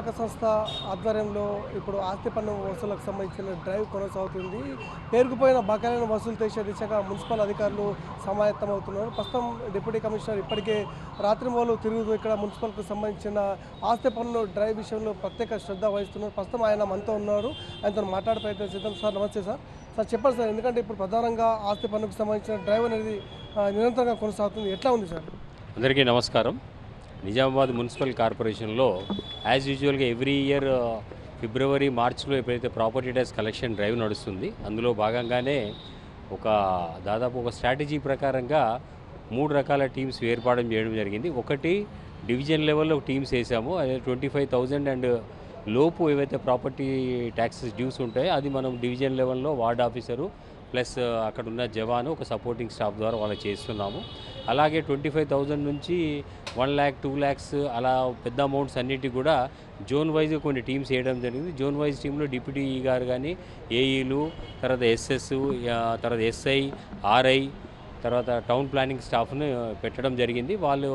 నగరపాలక సంస్థ ఆధ్వర్యంలో ఇప్పుడు ఆస్తి పన్ను వసూలకు సంబంధించిన డ్రైవ్ కొనసాగుతుంది. పేరుకుపోయిన బకాయిలను వసూలు చేసే దిశగా మున్సిపల్ అధికారులు సమాయత్తమవుతున్నారు. ప్రస్తుతం డిప్యూటీ కమిషనర్ ఇప్పటికే రాత్రింబవళ్ళు తిరుగుతూ ఇక్కడ మున్సిపల్కు సంబంధించిన ఆస్తి పన్ను డ్రైవ్ విషయంలో ప్రత్యేక శ్రద్ధ వహిస్తున్నారు. ప్రస్తుతం ఆయన మనతో ఉన్నారు. ఆయనతో మాట్లాడే ప్రయత్నం చేద్దాం. సార్ నమస్తే సార్. సార్ చెప్పండి సార్, ఎందుకంటే ఇప్పుడు ప్రధానంగా ఆస్తి పన్నుకు సంబంధించిన డ్రైవ్ అనేది నిరంతరంగా కొనసాగుతుంది. ఎట్లా ఉంది సార్? అందరికీ నమస్కారం. నిజామాబాద్ మున్సిపల్ కార్పొరేషన్లో యాజ్ యూజువల్గా ఎవ్రీ ఇయర్ ఫిబ్రవరి మార్చ్లో ఎప్పుడైతే ప్రాపర్టీ ట్యాక్స్ కలెక్షన్ డ్రైవ్ నడుస్తుంది, అందులో భాగంగానే దాదాపు ఒక స్ట్రాటజీ ప్రకారంగా 3 రకాల టీమ్స్ ఏర్పాటు చేయడం జరిగింది. ఒకటి డివిజన్ లెవెల్లో టీమ్స్ వేసాము. అదే 25,000 అండ్ లోపు ఏవైతే ప్రాపర్టీ ట్యాక్సెస్ డ్యూస్ ఉంటాయో అది మనం డివిజన్ లెవెల్లో వార్డ్ ఆఫీసరు ప్లస్ అక్కడ ఉన్న జవాను ఒక సపోర్టింగ్ స్టాఫ్ ద్వారా వాళ్ళు చేస్తున్నాము. అలాగే 25,000 నుంచి 1 lakh 2 lakhs అలా పెద్ద అమౌంట్స్ అన్నిటి కూడా జోన్ వైజ్ కొన్ని టీమ్స్ వేయడం జరిగింది. జోన్ వైజ్ టీంలో డిప్యూటీ గారు కానీ ఏఈలు, తర్వాత ఎస్ఎస్, తర్వాత ఎస్ఐ, ఆర్ఐ, తర్వాత టౌన్ ప్లానింగ్ స్టాఫ్ను పెట్టడం జరిగింది. వాళ్ళు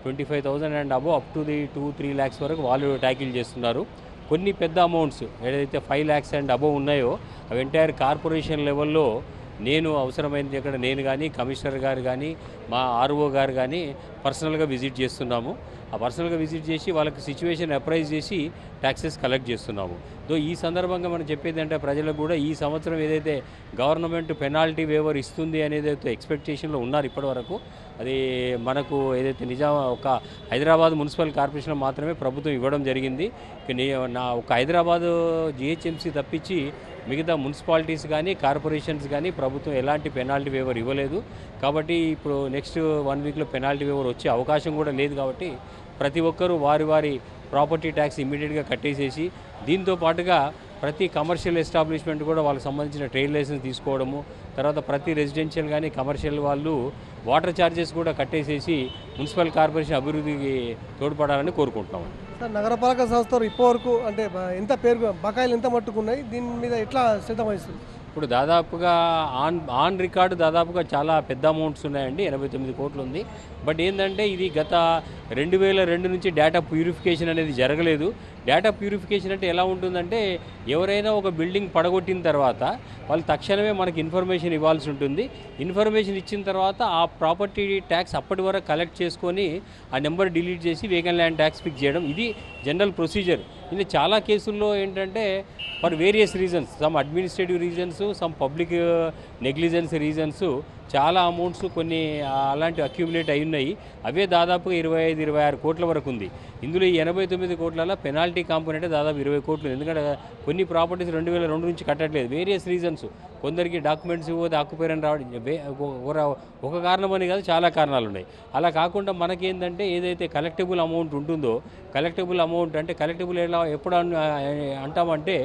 25,000 and above up to the 2-3 lakhs వరకు వాళ్ళు ట్యాకిల్ చేస్తున్నారు. కొన్ని పెద్ద అమౌంట్స్ ఏదైతే 5 lakhs అండ్ అబోవ్ ఉన్నాయో అవి ఎంటైర్ కార్పొరేషన్ లెవెల్లో నేను అవసరమైనది ఇక్కడ నేను కానీ కమిషనర్ గారు కానీ మా ఆర్ఓ గారు కానీ పర్సనల్గా విజిట్ చేస్తున్నాము. ఆ పర్సనల్గా విజిట్ చేసి వాళ్ళకి సిచ్యువేషన్ అప్రైజ్ చేసి ట్యాక్సెస్ కలెక్ట్ చేస్తున్నాము. ఈ సందర్భంగా మనం చెప్పేది అంటే ప్రజలకు కూడా ఈ సంవత్సరం ఏదైతే గవర్నమెంట్ పెనాల్టీ వేవర్ ఇస్తుంది అనేది ఎక్స్పెక్టేషన్లో ఉన్నారు ఇప్పటివరకు. అది మనకు ఏదైతే ఒక హైదరాబాద్ మున్సిపల్ కార్పొరేషన్లో మాత్రమే ప్రభుత్వం ఇవ్వడం జరిగింది. ఒక హైదరాబాద్ జిహెచ్ఎంసీ తప్పించి మిగతా మున్సిపాలిటీస్ కానీ కార్పొరేషన్స్ కానీ ప్రభుత్వం ఎలాంటి పెనాల్టీ వేవర్ ఇవ్వలేదు. కాబట్టి ఇప్పుడు నెక్స్ట్ 1 వీక్లో పెనాల్టీ వేవర్ వచ్చే అవకాశం కూడా లేదు. కాబట్టి ప్రతి ఒక్కరూ వారి ప్రాపర్టీ ట్యాక్స్ ఇమ్మీడియట్గా కట్టేసేసి దీంతో పాటుగా ప్రతి కమర్షియల్ ఎస్టాబ్లిష్మెంట్ కూడా వాళ్ళకి సంబంధించిన ట్రేడ్ లైసెన్స్ తీసుకోవడము, తర్వాత ప్రతి రెసిడెన్షియల్ కానీ కమర్షియల్ వాళ్ళు వాటర్ ఛార్జెస్ కూడా కట్టేసేసి మున్సిపల్ కార్పొరేషన్ అభివృద్ధికి తోడ్పడాలని కోరుకుంటున్నాము. సార్, నగరపాలక సంస్థ ఇప్పటివరకు అంటే ఎంత బకాయిలు ఎంత మట్టుకున్నాయి, దీని మీద ఎట్లా శ్రద్ధ వహిస్తుంది? ఇప్పుడు దాదాపుగా ఆన్ రికార్డు దాదాపుగా చాలా పెద్ద అమౌంట్స్ ఉన్నాయండి. 89 కోట్లు ఉంది. బట్ ఏంటంటే ఇది గత 2002 నుంచి డేటా ప్యూరిఫికేషన్ అనేది జరగలేదు. డేటా ప్యూరిఫికేషన్ అంటే ఎలా ఉంటుందంటే ఎవరైనా ఒక బిల్డింగ్ పడగొట్టిన తర్వాత వాళ్ళు తక్షణమే మనకి ఇన్ఫర్మేషన్ ఇవ్వాల్సి ఉంటుంది. ఇన్ఫర్మేషన్ ఇచ్చిన తర్వాత ఆ ప్రాపర్టీ ట్యాక్స్ అప్పటి వరకు కలెక్ట్ చేసుకొని ఆ నెంబర్ డిలీట్ చేసి వేకెంట్ ల్యాండ్ ట్యాక్స్ ఫిక్స్ చేయడం ఇది జనరల్ ప్రొసీజర్. ఇది చాలా కేసుల్లో ఏంటంటే for various reasons, some administrative reasons, some public negligence reasons చాలా అమౌంట్స్ కొన్ని అలాంటి అక్యూములేట్ అయి ఉన్నాయి. అవే దాదాపుగా 25-26 కోట్ల వరకు ఉంది. ఇందులో ఈ 89 కోట్ల పెనాల్టీ కాంపోనెంట్ దాదాపు 20 కోట్లు. ఎందుకంటే కొన్ని ప్రాపర్టీస్ 2002 నుంచి కట్టట్లేదు. వేరియస్ రీజన్స్, కొందరికి డాక్యుమెంట్స్ ఇవ్వదు, ఆక్యుపైరని రావడం ఒక కారణం అని కాదు, చాలా కారణాలు ఉన్నాయి. అలా కాకుండా మనకేంటంటే ఏదైతే కలెక్టబుల్ అమౌంట్ ఉంటుందో, కలెక్టబుల్ అమౌంట్ అంటే కలెక్టబుల్ ఎప్పుడు అంటామంటే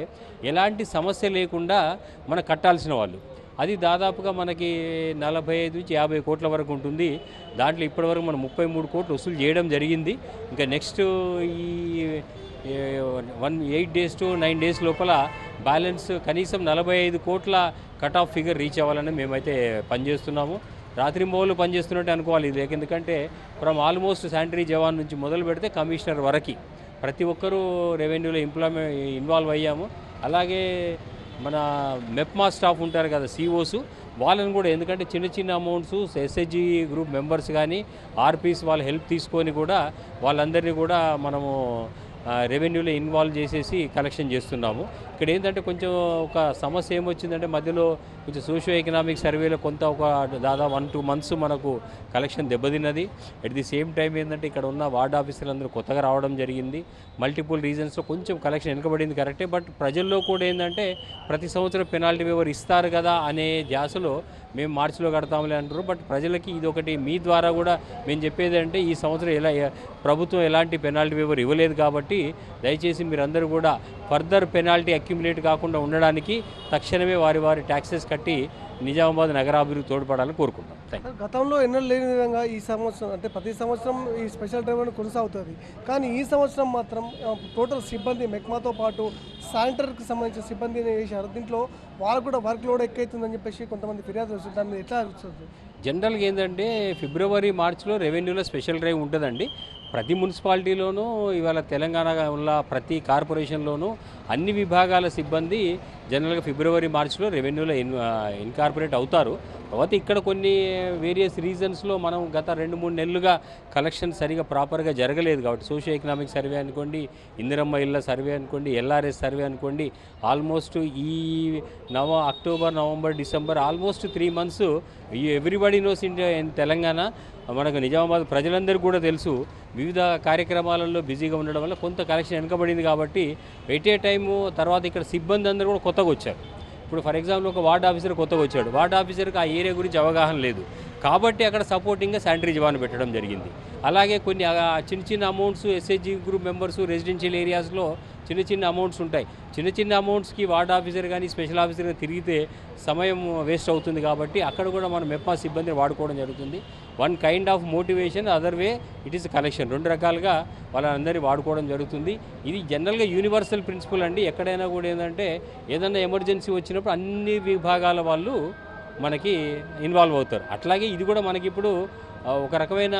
ఎలాంటి సమస్య లేకుండా మనం కట్టాల్సిన వాళ్ళు, అది దాదాపుగా మనకి 45-50 కోట్ల వరకు ఉంటుంది. దాంట్లో ఇప్పటివరకు మనం 33 కోట్లు వసూలు చేయడం జరిగింది. ఇంకా నెక్స్ట్ ఈ 8 days to 9 days లోపల బ్యాలెన్స్ కనీసం 45 కోట్ల కట్ ఆఫ్ ఫిగర్ రీచ్ అవ్వాలని మేమైతే పనిచేస్తున్నాము. రాత్రింబవళ్ళు పనిచేస్తున్నట్టు అనుకోవాలి ఇది. ఎందుకంటే ఫ్రమ్ ఆల్మోస్ట్ శానిటరీ జవాన్ నుంచి మొదలు పెడితే కమిషనర్ వరకు ప్రతి ఒక్కరూ రెవెన్యూలో ఇన్వాల్వ్ అయ్యాము. అలాగే మన మెప్మా స్టాఫ్ ఉంటారు కదా, సిఓస్, వాళ్ళని కూడా, ఎందుకంటే చిన్న అమౌంట్స్ ఎస్హెచ్జి గ్రూప్ మెంబర్స్ కానీ ఆర్పీస్ వాళ్ళ హెల్ప్ తీసుకొని కూడా వాళ్ళందరినీ కూడా మనము రెవెన్యూలో ఇన్వాల్వ్ చేసేసి కలెక్షన్ చేస్తున్నాము. ఇక్కడ ఏంటంటే కొంచెం ఒక సమస్య ఏమొచ్చిందంటే మధ్యలో కొంచెం సోషియో ఎకనామిక్ సర్వేలో కొంత ఒక దాదాపు 1-2 months మనకు కలెక్షన్ దెబ్బతిన్నది. అట్ ది సేమ్ టైం ఏంటంటే ఇక్కడ ఉన్న వార్డ్ ఆఫీసర్లు అందరూ కొత్తగా రావడం జరిగింది. మల్టిపుల్ రీజన్స్లో కొంచెం కలెక్షన్ వెనుకబడింది కరెక్టే. బట్ ప్రజల్లో కూడా ఏంటంటే ప్రతి సంవత్సరం పెనాల్టీ వేవర్ ఇస్తారు కదా అనే ధ్యాసలో మేము మార్చిలో కడతాంలే అంటారు. బట్ ప్రజలకి ఇది ఒకటి మీ ద్వారా కూడా మేము చెప్పేది అంటే ఈ సంవత్సరం ప్రభుత్వం ఎలాంటి పెనాల్టీ వేవర్ ఇవ్వలేదు. కాబట్టి దయచేసి మీరందరూ కూడా ఫర్దర్ పెనాల్టీ అక్యుములేట్ కాకుండా ఉండడానికి తక్షణమే వారి ట్యాక్సెస్ కట్టి నిజామాబాద్ నగరాభివృద్ధి తోడ్పడాలని కోరుకుంటాం. గతంలో ఎన్నడూ లేని విధంగా ఈ సంవత్సరం అంటే ప్రతి సంవత్సరం ఈ స్పెషల్ డ్రైవ్ అని కొనసాగుతుంది. కానీ ఈ సంవత్సరం మాత్రం టోటల్ సిబ్బంది మెక్మాతో పాటు శానిటరీకి సంబంధించిన సిబ్బందిని వేశారు. దీంట్లో వాళ్ళకు కూడా వర్క్ లోడ్ ఎక్కువైతుందని చెప్పేసి కొంతమంది ఫిర్యాదు వస్తుంది. దాన్ని ఎట్లా అనిపిస్తుంది? జనరల్గా ఏంటంటే ఫిబ్రవరి మార్చిలో రెవెన్యూలో స్పెషల్ డ్రైవ్ ఉంటుందండి. ప్రతి మున్సిపాలిటీలోనూ ఇవాళ తెలంగాణ ఉన్న ప్రతి కార్పొరేషన్లోనూ అన్ని విభాగాల సిబ్బంది జనరల్గా ఫిబ్రవరి మార్చిలో రెవెన్యూలో ఇన్కార్పొరేట్ అవుతారు. తర్వాత ఇక్కడ కొన్ని వేరియస్ రీజన్స్లో మనం గత 2-3 నెలలుగా కలెక్షన్ సరిగా ప్రాపర్గా జరగలేదు కాబట్టి సోషియో ఎకనామిక్ సర్వే అనుకోండి, ఇందిరమ్మ ఇళ్ళ సర్వే అనుకోండి, ఎల్ఆర్ఎస్ సర్వే అనుకోండి, ఆల్మోస్ట్ ఈ October, November, December almost 3 months everybody knows in Telangana. మనకు నిజామాబాద్ ప్రజలందరికీ కూడా తెలుసు వివిధ కార్యక్రమాలలో బిజీగా ఉండడం వల్ల కొంత కలెక్షన్ వెనుకబడింది కాబట్టి ఎట్ ఏ టైము తర్వాత ఇక్కడ సిబ్బంది అందరూ కూడా కొత్తగా వచ్చారు. ఇప్పుడు ఫర్ ఎగ్జాంపుల్ ఒక వార్డ్ ఆఫీసర్ కొత్తగా వచ్చాడు, వార్డ్ ఆఫీసర్కి ఆ ఏరియా గురించి అవగాహన లేదు కాబట్టి అక్కడ సపోర్టింగ్గా శానిటరీ జవాన్ పెట్టడం జరిగింది. అలాగే కొన్ని చిన్న చిన్న amounts SHG group members residential ఏరియాస్లో చిన్న చిన్న అమౌంట్స్ ఉంటాయి. చిన్న చిన్న అమౌంట్స్కి వార్డ్ ఆఫీసర్ కానీ స్పెషల్ ఆఫీసర్ కానీ తిరిగితే సమయం వేస్ట్ అవుతుంది కాబట్టి అక్కడ కూడా మనం మెప్మా సిబ్బందిని వాడుకోవడం జరుగుతుంది. One kind of motivation, other way it is collection, 2 రకాలుగా వాళ్ళందరినీ వాడుకోవడం జరుగుతుంది. ఇది జనరల్గా యూనివర్సల్ ప్రిన్సిపల్ అండి. ఎక్కడైనా కూడా ఏంటంటే ఏదైనా ఎమర్జెన్సీ వచ్చినప్పుడు అన్ని విభాగాల వాళ్ళు మనకి ఇన్వాల్వ్ అవుతారు. అట్లాగే ఇది కూడా మనకి ఇప్పుడు ఒక రకమైన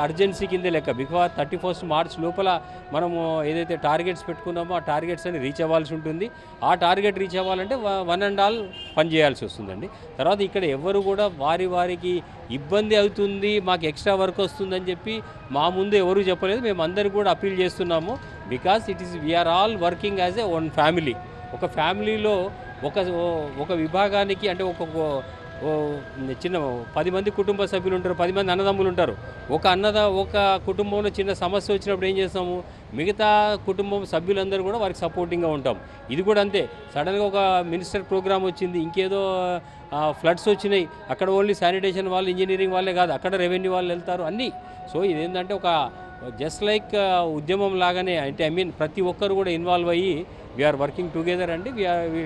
అర్జెన్సీ కిందే లెక్క. బికాజ్ 31st మార్చ్ లోపల మనము ఏదైతే టార్గెట్స్ పెట్టుకున్నామో ఆ టార్గెట్స్ అని రీచ్ అవ్వాల్సి ఉంటుంది. ఆ టార్గెట్ రీచ్ అవ్వాలంటే 1 and all పని చేయాల్సి వస్తుందండి. తర్వాత ఇక్కడ ఎవరు కూడా వారికి ఇబ్బంది అవుతుంది, మాకు ఎక్స్ట్రా వర్క్ వస్తుందని చెప్పి మా ముందు ఎవరు చెప్పలేదు. మేము అందరికీ కూడా అప్పీల్ చేస్తున్నాము. Because it is we are all working as a one family. ఒక ఫ్యామిలీలో ఒక విభాగానికి అంటే ఒక చిన్న 10 మంది కుటుంబ సభ్యులు ఉంటారు, 10 మంది అన్నదమ్ములు ఉంటారు. ఒక కుటుంబంలో చిన్న సమస్య వచ్చినప్పుడు ఏం చేస్తాము, మిగతా కుటుంబం సభ్యులందరూ కూడా వారికి సపోర్టింగ్గా ఉంటాం. ఇది కూడా అంతే. సడన్గా ఒక మినిస్టర్ ప్రోగ్రామ్ వచ్చింది, ఇంకేదో ఫ్లడ్స్ వచ్చినాయి, అక్కడ ఓన్లీ శానిటేషన్ వాళ్ళు, ఇంజనీరింగ్ వాళ్ళే కాదు, అక్కడ రెవెన్యూ వాళ్ళు వెళ్తారు అన్నీ. సో ఇదేంటంటే ఒక జస్ట్ లైక్ ఉద్యమం లాగానే, అంటే ప్రతి ఒక్కరు కూడా ఇన్వాల్వ్ అయ్యి వీఆర్ వర్కింగ్ టుగెదర్ అండి. We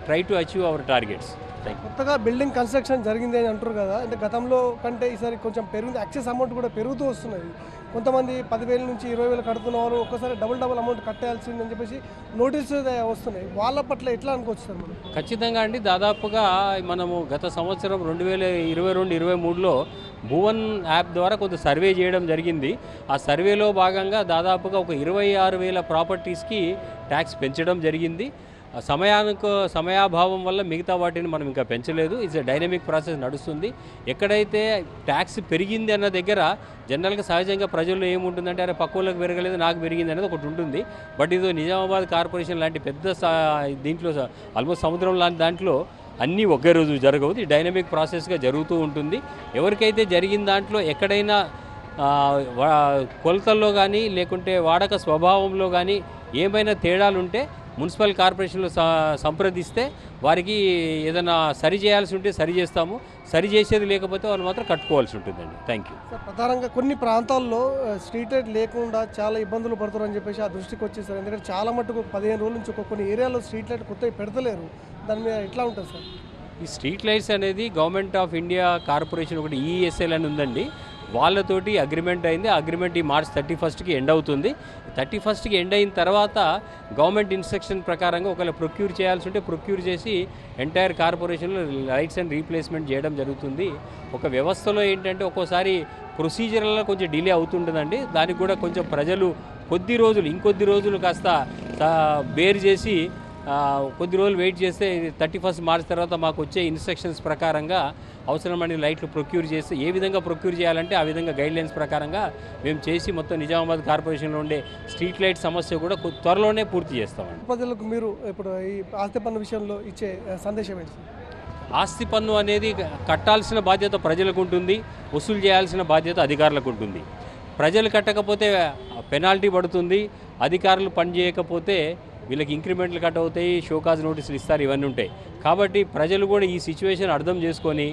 try to achieve hour targets. కొత్తగా బిల్డింగ్ కన్స్ట్రక్షన్ జరిగింది అని అంటారు కదా, అంటే గతంలో కంటే ఈసారి కొంచెం పెరిగింది, యాక్సెస్ అమౌంట్ కూడా పెరుగుతూ వస్తున్నది. కొంతమంది 10,000 నుంచి 20,000 కడుతున్నవారు ఒక్కసారి డబుల్ అమౌంట్ కట్టాల్సిందని చెప్పేసి నోటీసులు వస్తున్నాయి. వాళ్ళ పట్ల ఎట్లా అనుకోవచ్చు సార్ మనం? ఖచ్చితంగా అండి. దాదాపుగా మనము గత సంవత్సరం 2022-23లో భువన్ యాప్ ద్వారా కొంత సర్వే చేయడం జరిగింది. ఆ సర్వేలో భాగంగా దాదాపుగా ఒక 26,000 ప్రాపర్టీస్కి ట్యాక్స్ పెంచడం జరిగింది. సమయాభావం వల్ల మిగతా వాటిని మనం ఇంకా పెంచలేదు. ఇట్స్ ఎ డైనమిక్ ప్రాసెస్ నడుస్తుంది. ఎక్కడైతే ట్యాక్స్ పెరిగింది అన్న దగ్గర జనరల్గా సహజంగా ప్రజల్లో ఏముంటుందంటే అరే పక్క వాళ్ళకి పెరగలేదు నాకు పెరిగింది అనేది ఒకటి ఉంటుంది. బట్ ఇది నిజామాబాద్ కార్పొరేషన్ లాంటి పెద్ద దీంట్లో ఆల్మోస్ట్ సముద్రం లాంటి దాంట్లో అన్నీ ఒకే రోజు జరగవు. ఇది డైనమిక్ ప్రాసెస్గా జరుగుతూ ఉంటుంది. ఎవరికైతే జరిగిన దాంట్లో ఎక్కడైనా కొలతల్లో కానీ లేకుంటే వాడక స్వభావంలో కానీ ఏమైనా తేడాలుంటే మున్సిపల్ కార్పొరేషన్లో సంప్రదిస్తే వారికి ఏదైనా సరి చేయాల్సి ఉంటే సరి చేస్తాము. సరి చేసేది లేకపోతే వాళ్ళు మాత్రం కట్టుకోవాల్సి ఉంటుందండి. Thank you. ప్రధానంగా కొన్ని ప్రాంతాల్లో స్ట్రీట్ లైట్ లేకుండా చాలా ఇబ్బందులు పడుతారని చెప్పేసి ఆ దృష్టికి వచ్చేసారు. ఎందుకంటే చాలా మటుకు 15 రోజుల నుంచి కొన్ని ఏరియాలో స్ట్రీట్ లైట్ కొత్తవి పెడతలేరు. దాని మీద ఎట్లా ఉంటుంది సార్? ఈ స్ట్రీట్ లైట్స్ అనేది గవర్నమెంట్ ఆఫ్ ఇండియా కార్పొరేషన్ ఒకటి ఈఎస్ఎల్ అని ఉందండి, వాళ్ళతోటి అగ్రిమెంట్ అయింది. ఆ అగ్రిమెంట్ ఈ మార్చ్ 31st ఎండ్ అవుతుంది. 31st ఎండ్ అయిన తర్వాత గవర్నమెంట్ ఇన్స్ట్రక్షన్ ప్రకారంగా ఒకవేళ ప్రొక్యూర్ చేయాల్సి ఉంటే ప్రొక్యూర్ చేసి ఎంటైర్ కార్పొరేషన్లో లైట్స్ అండ్ రీప్లేస్మెంట్ చేయడం జరుగుతుంది. ఒక వ్యవస్థలో ఏంటంటే ఒక్కోసారి ప్రొసీజర్లో కొంచెం డిలే అవుతుంటుందండి. దానికి కూడా కొంచెం ప్రజలు ఇంకొద్ది రోజులు కాస్త బేర్ చేసి కొద్ది రోజులు వెయిట్ చేస్తే 31st మార్చ్ తర్వాత మాకు వచ్చే ఇన్స్ట్రక్షన్స్ ప్రకారంగా అవసరమైన లైట్లు ప్రొక్యూర్ చేస్తే ఏ విధంగా ప్రొక్యూర్ చేయాలంటే ఆ విధంగా గైడ్లైన్స్ ప్రకారంగా మేము చేసి మొత్తం నిజామాబాద్ కార్పొరేషన్లో ఉండే స్ట్రీట్ లైట్ సమస్య కూడా త్వరలోనే పూర్తి చేస్తామండి. ప్రజలకు మీరు ఇప్పుడు ఈ ఆస్తి పన్ను విషయంలో ఇచ్చే సందేశం ఏంటి? ఆస్తి పన్ను అనేది కట్టాల్సిన బాధ్యత ప్రజలకు ఉంటుంది, వసూలు చేయాల్సిన బాధ్యత అధికారులకు ఉంటుంది. ప్రజలు కట్టకపోతే పెనాల్టీ పడుతుంది, అధికారులు పని చేయకపోతే వీళ్ళకి ఇంక్రిమెంట్లు కట్ అవుతాయి, షోకాజ్ నోటీసులు ఇస్తారు, ఇవన్నీ ఉంటాయి. కాబట్టి ప్రజలు కూడా ఈ సిచ్యువేషన్ అర్థం చేసుకొని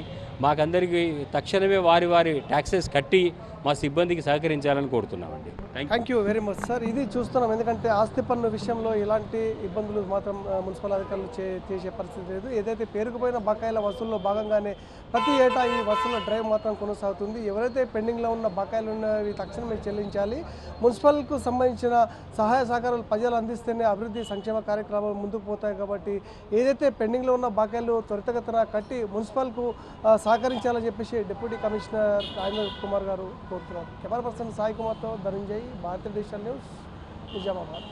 మాకందరికీ తక్షణమే వారి ట్యాక్సెస్ కట్టి మా సిబ్బందికి సహకరించాలని కోరుతున్నామండి. Thank you very much sir. ఇది చూస్తున్నాం, ఎందుకంటే ఆస్తి పన్ను విషయంలో ఎలాంటి ఇబ్బందులు మాత్రం మున్సిపల్ అధికారులు చేసే పరిస్థితి లేదు. ఏదైతే పేరుకుపోయిన బకాయిల వసూల్లో భాగంగానే ప్రతి ఏటా ఈ వసూళ్ల డ్రైవ్ మాత్రం కొనసాగుతుంది. ఎవరైతే పెండింగ్లో ఉన్న బకాయిలు ఉన్నవి తక్షణమే చెల్లించాలి. మున్సిపల్కు సంబంధించిన సహాయ సహకారాలు ప్రజలు అందిస్తేనే అభివృద్ధి సంక్షేమ కార్యక్రమాలు ముందుకు పోతాయి. కాబట్టి ఏదైతే పెండింగ్లో ఉన్న బకాయిలు త్వరితగతిన కట్టి మున్సిపల్కు సహకరించాలని చెప్పేసి డిప్యూటీ కమిషనర్ రాజేంద్ర కుమార్ గారు కోరుతున్నారు. కెమెరా పర్సన్ సాయి కుమార్తో ధనంజయ్, భారతీయ డిజిటల్ న్యూస్, నిజామాబాద్.